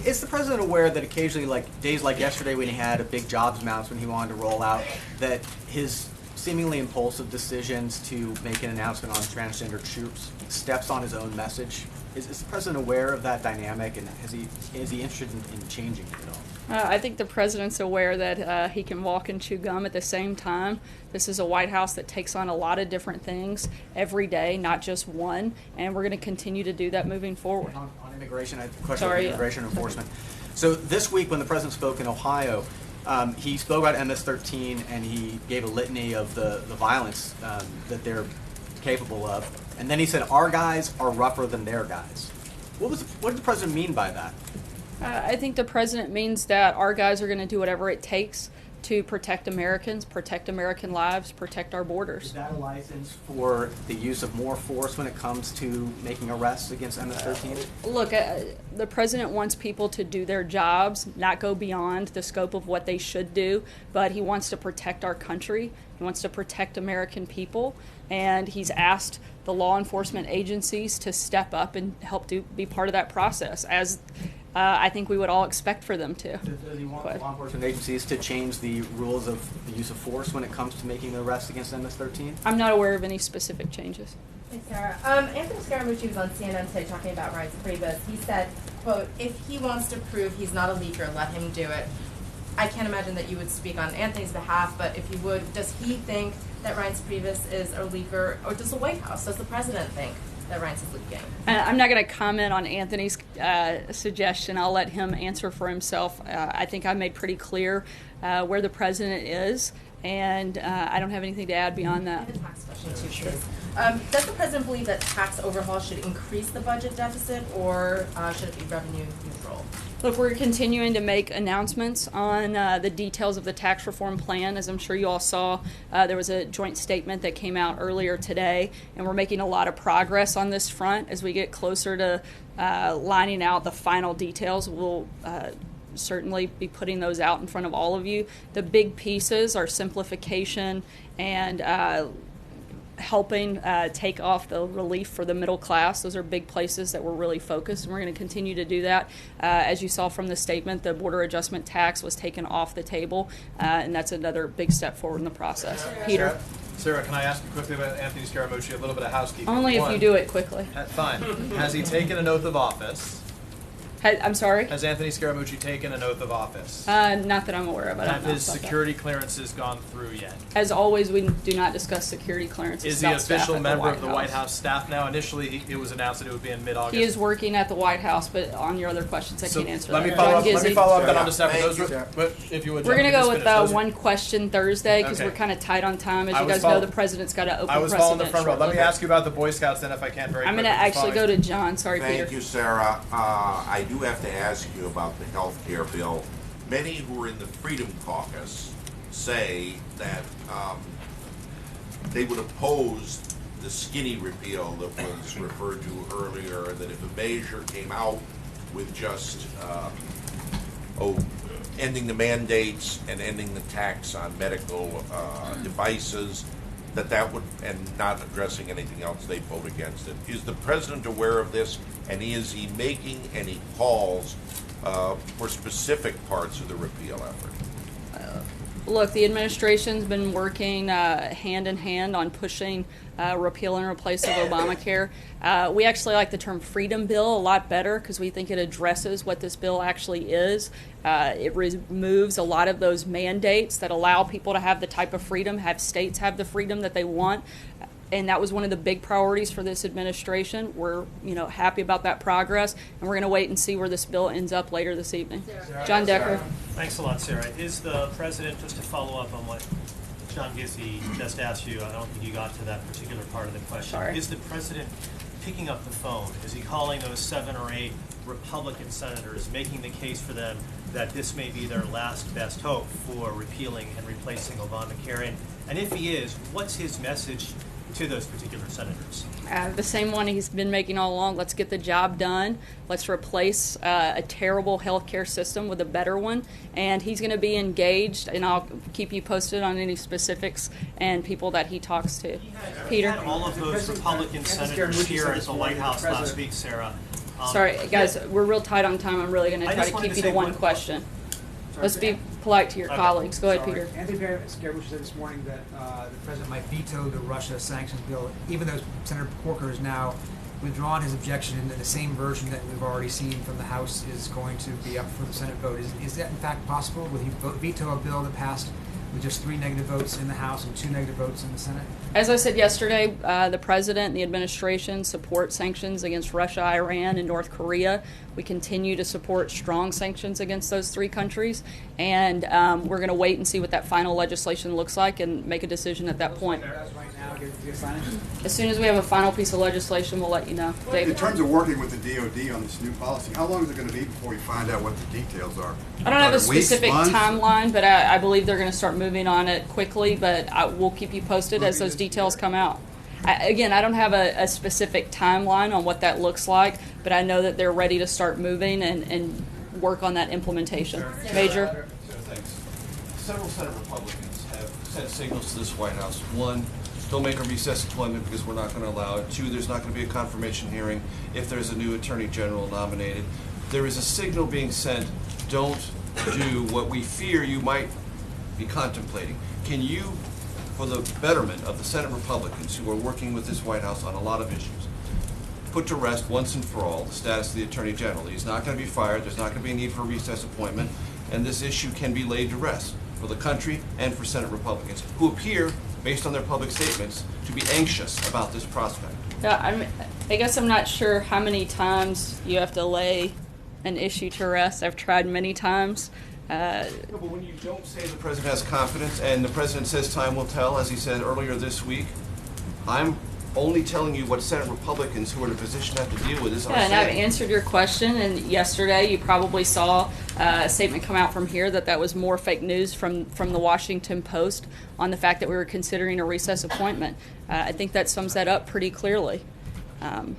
is the president aware that occasionally, like days like yesterday when he had a big jobs announcement he wanted to roll out, that his seemingly impulsive decisions to make an announcement on transgender troops steps on his own message? Is the president aware of that dynamic, and is he interested in changing it at all? I think the president's aware that he can walk and chew gum at the same time. This is a White House that takes on a lot of different things every day, not just one, and we're going to continue to do that moving forward. On immigration, I have a question about immigration enforcement. So this week when the president spoke in Ohio, he spoke about MS-13 and he gave a litany of the violence that they're capable of. And then he said, our guys are rougher than their guys. What did the president mean by that? I think the president means that our guys are going to do whatever it takes to protect Americans, protect American lives, protect our borders. Is that a license for the use of more force when it comes to making arrests against MS-13? Look, the president wants people to do their jobs, not go beyond the scope of what they should do, but he wants to protect our country. He wants to protect American people, and he's asked the law enforcement agencies to step up and help be part of that process, as I think we would all expect for them to. Does he want law enforcement agencies to change the rules of the use of force when it comes to making the arrests against MS-13? I'm not aware of any specific changes. Hey, Sarah. Anthony Scaramucci was on CNN today talking about Reince Priebus. He said, quote, if he wants to prove he's not a leaker, let him do it. I can't imagine that you would speak on Anthony's behalf, but if you would, does he think that Reince Priebus is a leaker, or does the White House, does the president think that Reince is leaking? I'm not going to comment on Anthony's suggestion. I'll let him answer for himself. I think I made pretty clear where the president is, and I don't have anything to add beyond that. I have a tax question too, please. Does the president believe that tax overhaul should increase the budget deficit, or should it be revenue neutral? Look, we're continuing to make announcements on the details of the tax reform plan. As I'm sure you all saw, there was a joint statement that came out earlier today, and we're making a lot of progress on this front. As we get closer to lining out the final details, we'll certainly be putting those out in front of all of you. The big pieces are simplification and helping take off the relief for the middle class. Those are big places that we're really focused, and we're going to continue to do that. As you saw from the statement, the border adjustment tax was taken off the table, and that's another big step forward in the process. Peter? Sarah, can I ask you quickly about Anthony Scaramucci, a little bit of housekeeping? Only if you do it quickly. Fine. Has he taken an oath of office? I'm sorry? Has Anthony Scaramucci taken an oath of office? Not that I'm aware of. I don't Have know his about that. security clearances gone through yet? As always, we do not discuss security clearances. Is he without staff official at member of the White House staff now? Initially, it was announced that it would be in mid-August. He is working at the White House, but on your other questions, I So can't answer let that. me follow up. John Let me Gizzi. follow up then on the staff. Thank Those you, were, sir. but if you would, We're going to just go with finish. Those were- one question Thursday because Okay. we're kind of tight on time. As I you was guys know, follow- the president's got to open I was following the precedent front row. Let me shortly. ask you about the Boy Scouts then, if I can, very I'm quickly. going to actually Following- go to John. Sorry, Thank Peter. you, Sarah. I do have to ask you about the health care bill. Many who are in the Freedom Caucus say that they would oppose the skinny repeal that was referred to earlier, that if a measure came out with just ending the mandates and ending the tax on medical devices, that would, and not addressing anything else, they'd vote against it. Is the president aware of this, and is he making any calls for specific parts of the repeal effort? Look, the administration's been working hand in hand on pushing repeal and replace of Obamacare. We actually like the term freedom bill a lot better because we think it addresses what this bill actually is. It removes a lot of those mandates that allow people to have the type of freedom, have states have the freedom that they want. And that was one of the big priorities for this administration. We're, happy about that progress, and we're going to wait and see where this bill ends up later this evening. John Decker. Thanks a lot, Sarah. Is the president, just to follow up on what John Gizzi just asked you, I don't think you got to that particular part of the question. Sorry. Is the president picking up the phone? Is he calling those 7 or 8 Republican senators, making the case for them that this may be their last best hope for repealing and replacing Obamacare? And if he is, what's his message to those particular senators? The same one he's been making all along. Let's get the job done. Let's replace a terrible healthcare system with a better one. And he's going to be engaged, and I'll keep you posted on any specifics and people that he talks to. Peter? Had all of those Republican senators here at the White House last week, Sarah. Sorry, guys, we're real tight on time. I'm really going to I try just to wanted keep to you to say one one- question. Let's be polite to your colleagues. Go ahead, Peter. Anthony Scaramucci said this morning that the president might veto the Russia sanctions bill, even though Senator Corker has now withdrawn his objection, and the same version that we've already seen from the House is going to be up for the Senate vote. Is that in fact possible? Will he veto a bill that passed with just 3 negative votes in the House and 2 negative votes in the Senate? As I said yesterday, the president and the administration support sanctions against Russia, Iran, and North Korea. We continue to support strong sanctions against those 3 countries, and we're going to wait and see what that final legislation looks like and make a decision at that point. As soon as we have a final piece of legislation, we'll let you know. David? In terms of working with the DOD on this new policy, how long is it going to be before you find out what the details are? I don't have a Weeks, specific months? timeline, but I believe they're going to start moving on it quickly, but we'll keep you posted as those details come out. I don't have a specific timeline on what that looks like, but I know that they're ready to start moving and work on that implementation. Major? Thanks. Several Senate Republicans have sent signals to this White House. 1, don't make a recess appointment because we're not going to allow it. 2, there's not going to be a confirmation hearing if there's a new Attorney General nominated. There is a signal being sent, don't do what we fear you might be contemplating. Can you, for the betterment of the Senate Republicans who are working with this White House on a lot of issues, put to rest once and for all the status of the Attorney General? He's not going to be fired, there's not going to be a need for a recess appointment, and this issue can be laid to rest for the country and for Senate Republicans who appear, based on their public statements, to be anxious about this prospect. Yeah, I guess I'm not sure how many times you have to lay an issue to rest. I've tried many times. No, but when you don't say the president has confidence and the president says time will tell, as he said earlier this week, I'm only telling you what Senate Republicans who are in a position to have to deal with this are And I've saying. answered your question, and yesterday you probably saw a statement come out from here that was more fake news from the Washington Post on the fact that we were considering a recess appointment. I think that sums that up pretty clearly. Kevin.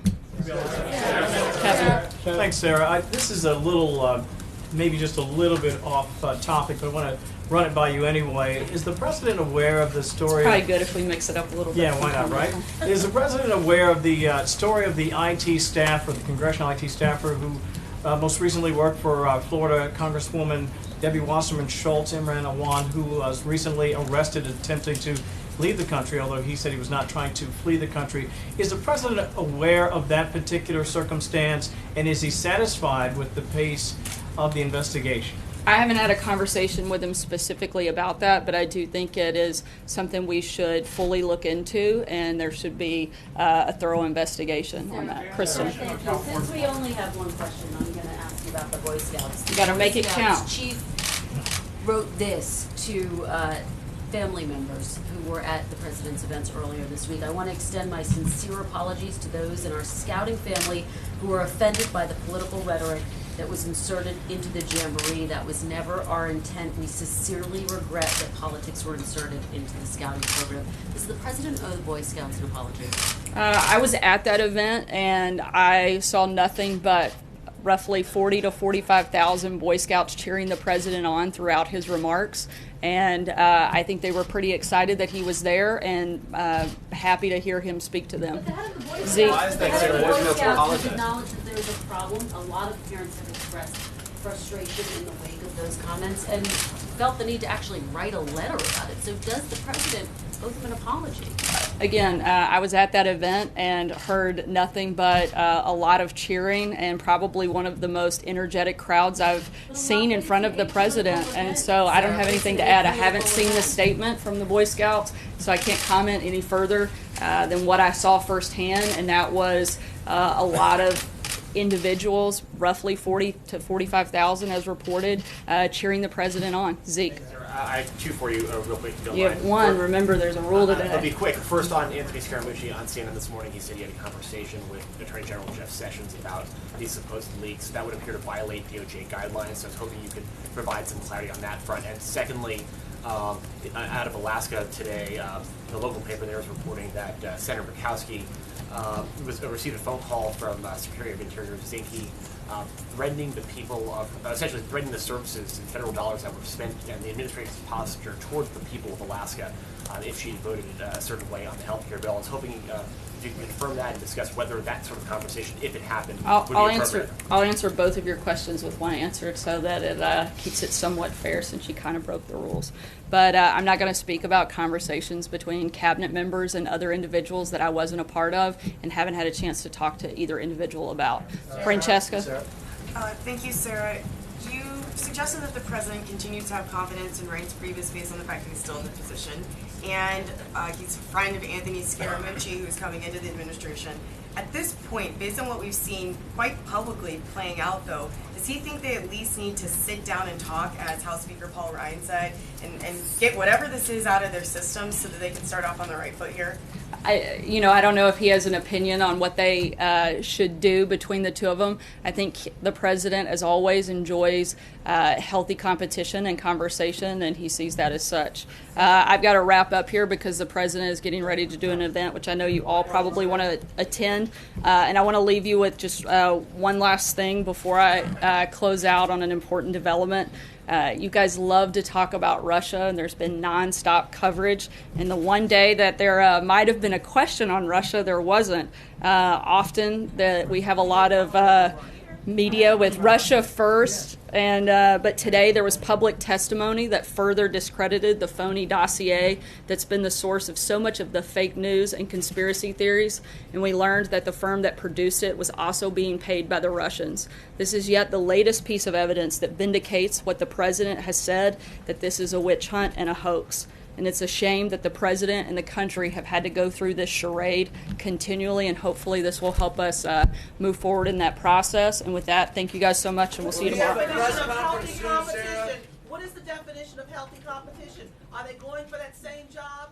Thanks, Sarah. This is a little, maybe just a little bit off topic, but I want to run it by you anyway. Is the president aware of the story? Probably good if we mix it up a little bit. Yeah, why not, right? Is the president aware of the story of the IT staff, or the congressional IT staffer who most recently worked for Florida Congresswoman Debbie Wasserman Schultz, Imran Awan, who was recently arrested attempting to leave the country, although he said he was not trying to flee the country. Is the president aware of that particular circumstance, and is he satisfied with the pace of the investigation? I haven't had a conversation with him specifically about that, but I do think it is something we should fully look into, and there should be a thorough investigation on that. Kristen. Since we only have one question, I'm going to ask you about the Boy Scouts. You gotta make it count. Chief wrote this to family members who were at the president's events earlier this week. I want to extend my sincere apologies to those in our scouting family who were offended by the political rhetoric that was inserted into the Jamboree. That was never our intent. We sincerely regret that politics were inserted into the scouting program. Does the president owe the Boy Scouts an apology? I was at that event, and I saw nothing but roughly 40 to 45,000 Boy Scouts cheering the president on throughout his remarks. And I think they were pretty excited that he was there, and happy to hear him speak to them. Zeke. Why is that the Boy Scouts acknowledge that there's a problem? A lot of parents have expressed frustration in the wake of those comments and felt the need to actually write a letter about it. So does the president owe them an apology? Again, I was at that event and heard nothing but a lot of cheering and probably one of the most energetic crowds I've seen in front of the president. And so I don't have anything to add. I haven't seen the statement from the Boy Scouts, so I can't comment any further than what I saw firsthand, and that was a lot of individuals, roughly 40 to 45,000 as reported, cheering the president on. Zeke. I have two for you real quick. If you don't You have mind. one. Remember, there's a rule today. I'll be quick. First, on Anthony Scaramucci on CNN this morning, he said he had a conversation with Attorney General Jeff Sessions about these supposed leaks. That would appear to violate DOJ guidelines, so I was hoping you could provide some clarity on that front. And secondly, out of Alaska today, the local paper there is reporting that Senator Murkowski received a phone call from Secretary of Interior Zinke threatening the people of, essentially threatening the services and federal dollars that were spent and the administration's posture towards the people of Alaska if she voted a certain way on the health care bill. I was hoping if you could confirm that and discuss whether that sort of conversation, if it happened, would be appropriate. I'll answer both of your questions with one answer so that it keeps it somewhat fair, since you kind of broke the rules. But I'm not going to speak about conversations between cabinet members and other individuals that I wasn't a part of and haven't had a chance to talk to either individual about. Francesca? Thank you, Sarah. You suggested that the president continues to have confidence in Reince Priebus based on the fact that he's still in the position, and he's a friend of Anthony Scaramucci, who's coming into the administration. At this point, based on what we've seen quite publicly playing out, though, does he think they at least need to sit down and talk, as House Speaker Paul Ryan said, and get whatever this is out of their system so that they can start off on the right foot here? I don't know if he has an opinion on what they should do between the two of them. I think the president, as always, enjoys healthy competition and conversation, and he sees that as such. I've got to wrap up here because the president is getting ready to do an event, which I know you all probably want to attend. And I want to leave you with just one last thing before I close out on an important development. You guys love to talk about Russia, and there's been nonstop coverage. And the one day that there might have been a question on Russia, there wasn't. Often that we have a lot of media with Russia first, and but today there was public testimony that further discredited the phony dossier that's been the source of so much of the fake news and conspiracy theories, and we learned that the firm that produced it was also being paid by the Russians. This is yet the latest piece of evidence that vindicates what the president has said, that this is a witch hunt and a hoax. And it's a shame that the president and the country have had to go through this charade continually, and hopefully this will help us move forward in that process. And with that, thank you guys so much, and we'll see you tomorrow. What is the definition of healthy competition? Are they going for that same job?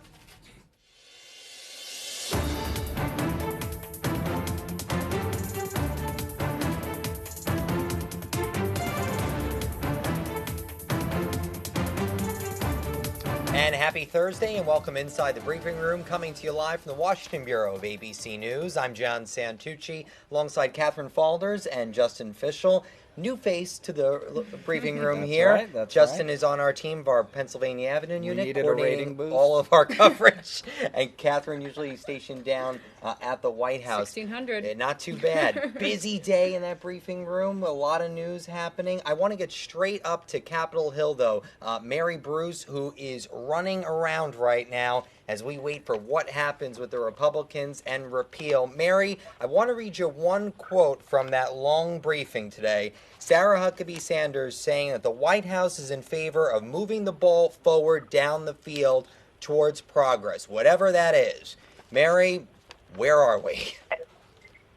And happy Thursday, and welcome inside the briefing room, coming to you live from the Washington Bureau of ABC News. I'm John Santucci, alongside Catherine Falders and Justin Fischel. new face to the briefing room That's here. right, that's Justin right. is on our team of our Pennsylvania Avenue unit, needed a coordinating rating boost. all of our coverage. And Catherine usually stationed down at the White House. 1600. Not too bad. Busy day in that briefing room. A lot of news happening. I want to get straight up to Capitol Hill, though. Mary Bruce, who is running around right now as we wait for what happens with the Republicans and repeal. Mary, I want to read you one quote from that long briefing today. Sarah Huckabee Sanders saying that the White House is in favor of moving the ball forward down the field towards progress, whatever that is. Mary, where are we?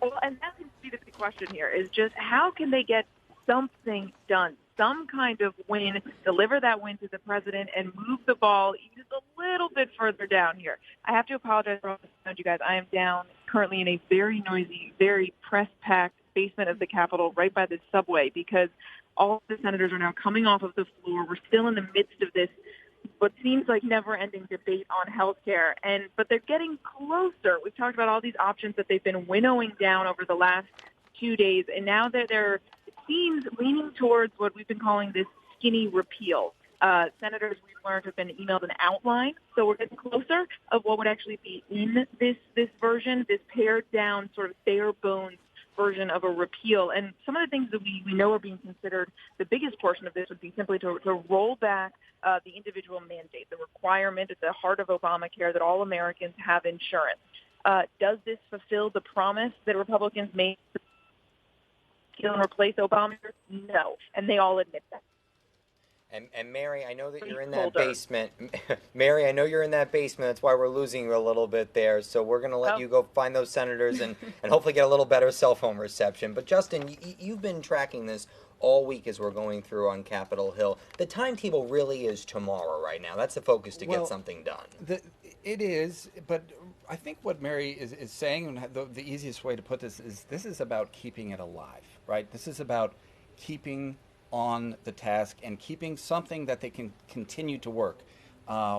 Well, and that seems to be the big question here, is just how can they get something done, some kind of win, deliver that win to the president, and move the ball just a little bit further down here. I have to apologize for all the sound, you guys. I am down currently in a very noisy, very press-packed basement of the Capitol right by the subway because all of the senators are now coming off of the floor. We're still in the midst of this what seems like never-ending debate on health care, but they're getting closer. We've talked about all these options that they've been winnowing down over the last 2 days, and now that they're, it seems, leaning towards what we've been calling this skinny repeal. Senators, we've learned, have been emailed an outline, so we're getting closer of what would actually be in this version, this pared-down, sort of bare-bones version of a repeal. And some of the things that we know are being considered, the biggest portion of this would be simply to roll back the individual mandate, the requirement at the heart of Obamacare that all Americans have insurance. Does this fulfill the promise that Republicans made to kill and replace Obamacare? No, and they all admit that. And Mary, I know that you're in that basement. Mary, I know you're in that basement. That's why we're losing you a little bit there. So we're going to let you go find those senators and hopefully get a little better cell phone reception. But Justin, you've been tracking this all week as we're going through on Capitol Hill. The timetable really is tomorrow right now. That's the focus to get something done. It is, but I think what Mary is saying, and the easiest way to put this is about keeping it alive, right? This is about keeping on the task and keeping something that they can continue to work.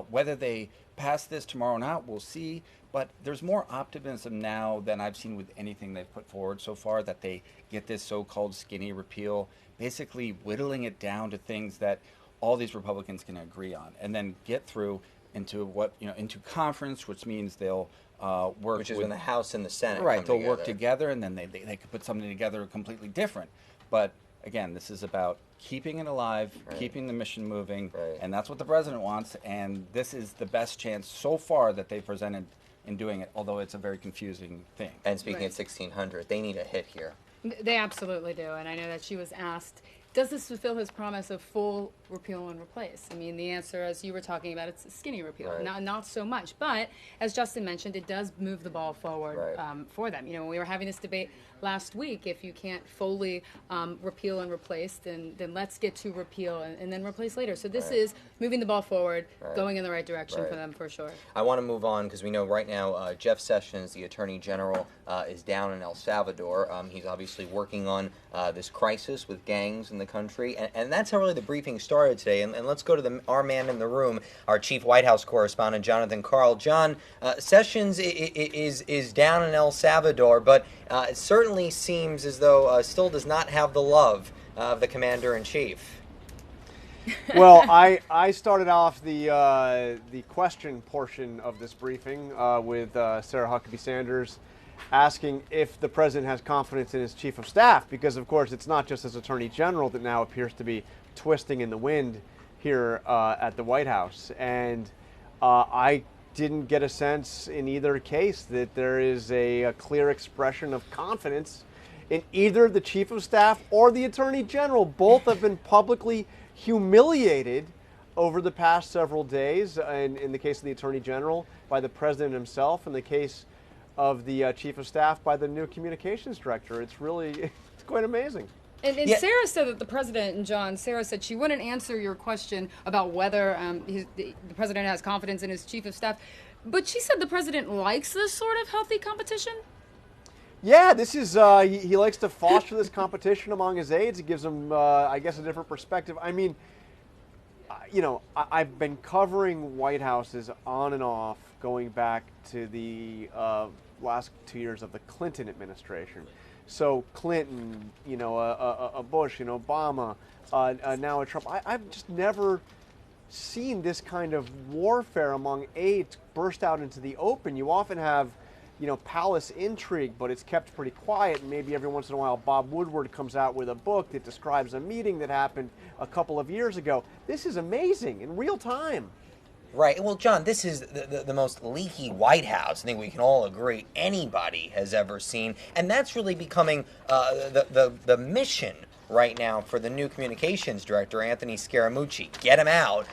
Whether they pass this tomorrow or not, we'll see. But there's more optimism now than I've seen with anything they've put forward so far, that they get this so-called skinny repeal, basically whittling it down to things that all these Republicans can agree on, and then get through into into conference, which means they'll work. Which is when the House and the Senate right? come They'll work together, and then they could put something together completely different. But again, this is about keeping it alive, keeping the mission moving, and that's what the president wants. And this is the best chance so far that they've presented in doing it, although it's a very confusing thing. And speaking at 1600, they need a hit here. They absolutely do, and I know that she was asked, does this fulfill his promise of full repeal and replace? I mean, the answer, as you were talking about, it's a skinny repeal, not so much. But as Justin mentioned, it does move the ball forward for them. You know, when we were having this debate last week, if you can't fully repeal and replace, then let's get to repeal and then replace later. So this is moving the ball forward, going in the right direction for them for sure. I want to move on because we know right now Jeff Sessions, the Attorney General, is down in El Salvador. He's obviously working on this crisis with gangs in the country, and that's how really the briefing started today. And let's go to our man in the room, our chief White House correspondent, Jonathan Karl. John, Sessions is down in El Salvador, but it certainly seems as though still does not have the love of the commander-in-chief. Well, I started off the question portion of this briefing with Sarah Huckabee Sanders asking if the president has confidence in his chief of staff, because of course it's not just his attorney general that now appears to be twisting in the wind here at the White House. And I didn't get a sense in either case that there is a clear expression of confidence in either the chief of staff or the attorney general. Both have been publicly humiliated over the past several days, and in the case of the attorney general by the president himself, in the case of the chief of staff by the new communications director. It's quite amazing. And Sarah said that the president, and John, Sarah said she wouldn't answer your question about whether the president has confidence in his chief of staff, but she said the president likes this sort of healthy competition. Yeah, this is, he likes to foster this competition among his aides. It gives him, I guess, a different perspective. I mean, I've been covering White Houses on and off going back to the last 2 years of the Clinton administration. So Clinton, a Bush, Obama, now a Trump. I've just never seen this kind of warfare among aides burst out into the open. You often have, palace intrigue, but it's kept pretty quiet. And maybe every once in a while, Bob Woodward comes out with a book that describes a meeting that happened a couple of years ago. This is amazing in real time. Right. Well, John, this is the most leaky White House I think we can all agree anybody has ever seen. And that's really becoming the mission right now for the new communications director, Anthony Scaramucci. Get him out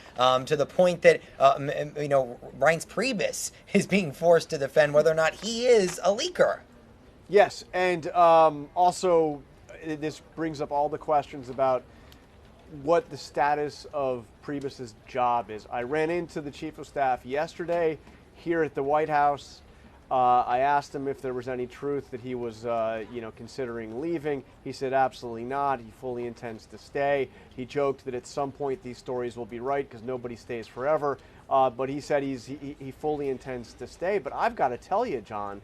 to the point that, Reince Priebus is being forced to defend whether or not he is a leaker. Yes. And also, this brings up all the questions about what the status of Priebus's job is. I ran into the chief of staff yesterday here at the White House. I asked him if there was any truth that he was, considering leaving. He said absolutely not. He fully intends to stay. He joked that at some point these stories will be right because nobody stays forever. But he said he fully intends to stay. But I've got to tell you, John,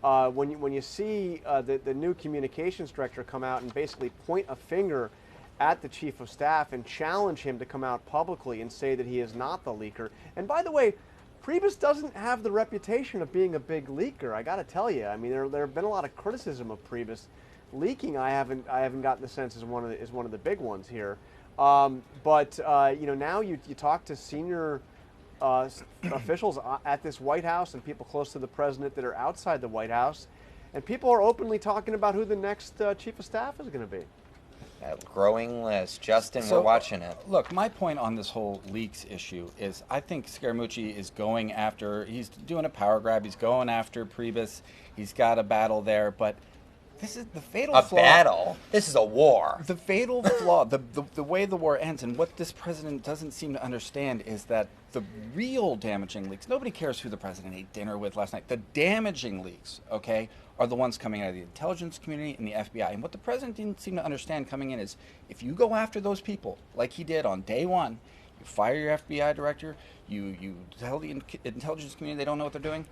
when you see the new communications director come out and basically point a finger at the chief of staff and challenge him to come out publicly and say that he is not the leaker. And by the way, Priebus doesn't have the reputation of being a big leaker. I got to tell you. I mean, there have been a lot of criticism of Priebus leaking. I haven't gotten the sense is one of the big ones here. But now you talk to senior officials at this White House and people close to the president that are outside the White House, and people are openly talking about who the next chief of staff is going to be. A growing list. Justin, we're watching it. Look, my point on this whole leaks issue is I think Scaramucci is going after, he's doing a power grab, he's going after Priebus, he's got a battle there, but this is the fatal flaw. A battle? This is a war. The fatal flaw, the way the war ends, and what this president doesn't seem to understand is that the real damaging leaks, nobody cares who the president ate dinner with last night, the damaging leaks, okay, are the ones coming out of the intelligence community and the FBI. And what the president didn't seem to understand coming in is if you go after those people, like he did on day one, you fire your FBI director, you tell the intelligence community they don't know what they're doing,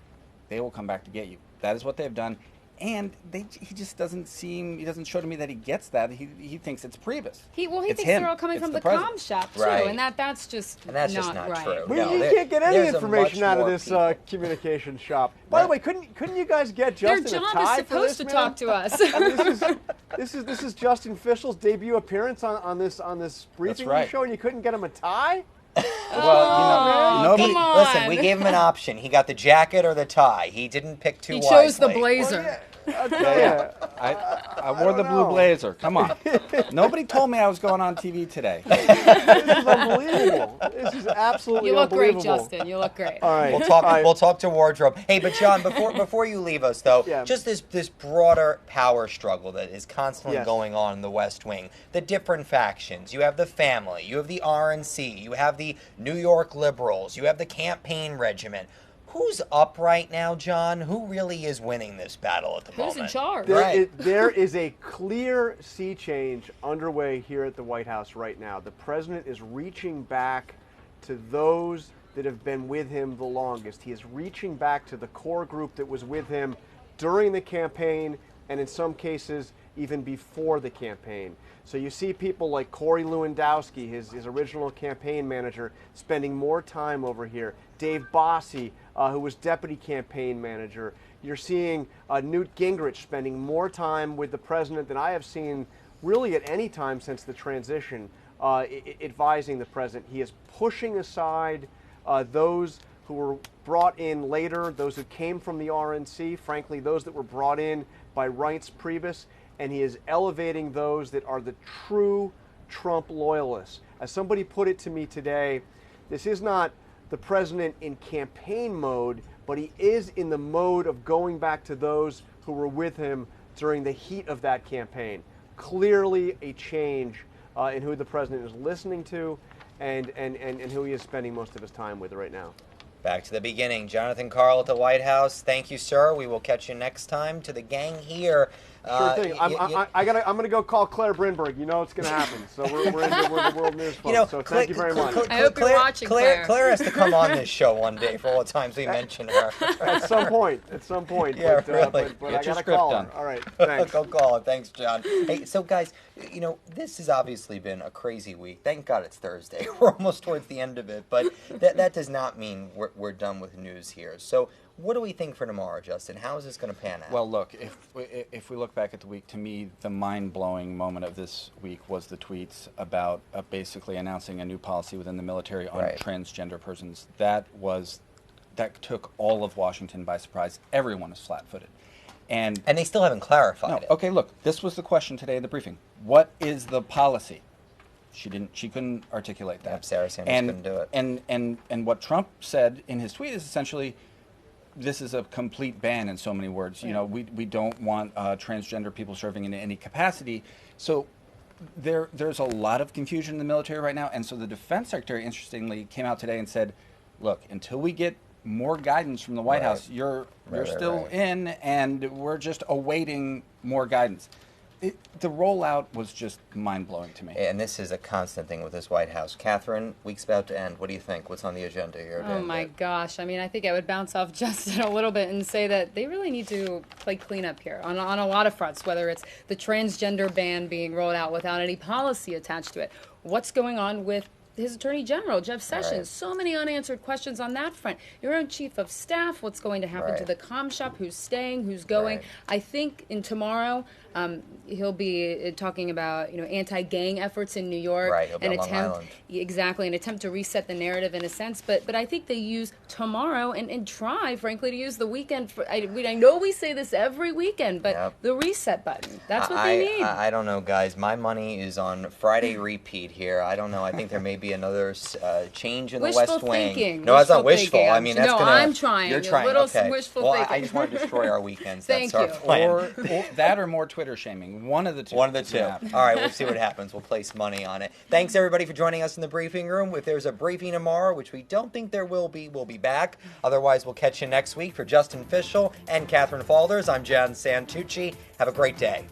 they will come back to get you. That is what they've done. And he just doesn't show to me that he gets that. He thinks it's Priebus. He it's thinks him. they're all coming It's from the president. comm shop, too. Right. And that's just And that's just not right. true. Well, No, you can't get any there's a information much out of more this people. communication shop. By the way, couldn't you guys get Their Justin job a tie is for supposed this, to man? talk to us. I mean, this is Justin Fischel's debut appearance on this briefing right. show, and you couldn't get him a tie? Well, nobody. come on. Listen, we gave him an option. He got the jacket or the tie. He didn't pick too He wisely. chose the blazer. I'll tell you. I wore the blue blazer. Come on. Nobody told me I was going on TV today. This is unbelievable. This is absolutely You look great, unbelievable. Justin. You look great. All right. We'll talk to wardrobe. Hey, but John, before you leave us though, Yeah. just this broader power struggle that is constantly Yes. going on in the West Wing. The different factions. You have the family. You have the RNC. You have the New York liberals. You have the campaign regiment. Who's up right now, John? Who really is winning this battle at the moment? Who's in charge? There is a clear sea change underway here at the White House right now. The president is reaching back to those that have been with him the longest. He is reaching back to the core group that was with him during the campaign and in some cases even before the campaign. So you see people like Corey Lewandowski, his original campaign manager, spending more time over here. Dave Bossie, who was deputy campaign manager. You're seeing Newt Gingrich spending more time with the president than I have seen really at any time since the transition, advising the president. He is pushing aside those who were brought in later, those who came from the RNC, frankly, those that were brought in by Reince Priebus, and he is elevating those that are the true Trump loyalists. As somebody put it to me today, this is not the president in campaign mode, but he is in the mode of going back to those who were with him during the heat of that campaign. Clearly a change in who the president is listening to and who he is spending most of his time with right now. Back to the beginning. Jonathan Karl at the White House. Thank you, sir. We will catch you next time. To the gang here, Sure thing. I'm going to go call Claire Brinberg. You know it's going to happen. So we're in the World News Fund. So thank you very much. I hope you're watching, Claire. Claire has to come on this show one day for all the times we mention her. At some point. Yeah, but, really. but I got to call her. All right. Thanks. Go call her. Thanks, John. Hey, so guys, this has obviously been a crazy week. Thank God it's Thursday. We're almost towards the end of it, but that does not mean we're done with news here. So what do we think for tomorrow, Justin? How is this going to pan out? Well, look, if we look back at the week, to me, the mind-blowing moment of this week was the tweets about basically announcing a new policy within the military on transgender persons. That took all of Washington by surprise. Everyone is flat-footed. And they still haven't clarified it. Okay, look, this was the question today in the briefing. What is the policy? She couldn't articulate that. Yep, Sarah Sanders couldn't do it. And what Trump said in his tweet is essentially, this is a complete ban in so many words. Yeah. We don't want transgender people serving in any capacity. So there's a lot of confusion in the military right now. And so the defense secretary, interestingly, came out today and said, look, until we get more guidance from the White House, you're still in, and we're just awaiting more guidance. The rollout was just mind-blowing to me. And this is a constant thing with this White House. Catherine, week's about to end. What do you think? What's on the agenda here? Oh my gosh. I mean, I think I would bounce off Justin a little bit and say that they really need to play cleanup here on a lot of fronts, whether it's the transgender ban being rolled out without any policy attached to it. What's going on with his Attorney General, Jeff Sessions? So many unanswered questions on that front. Your own Chief of Staff, what's going to happen to the comm shop, who's staying, who's going. I think in tomorrow, he'll be talking about anti-gang efforts in New York, he'll be on Long Island. an attempt to reset the narrative in a sense. But I think they use tomorrow and try, frankly, to use the weekend. I know we say this every weekend, but the reset button. That's what they need. I don't know, guys. My money is on Friday repeat here. I don't know. I think there may be another change in the West Wing. Thinking. No, that's not wishful. I mean, that's no, gonna. I'm trying. You're trying. A little okay. wishful well, thinking. I just want to destroy our weekends. Thank That's our plan. Or that or more Twitter shaming. One of the two. One of the two. All right, we'll see what happens. We'll place money on it. Thanks, everybody, for joining us in the briefing room. If there's a briefing tomorrow, which we don't think there will be, we'll be back. Otherwise, we'll catch you next week. For Justin Fischel and Catherine Falders, I'm John Santucci. Have a great day.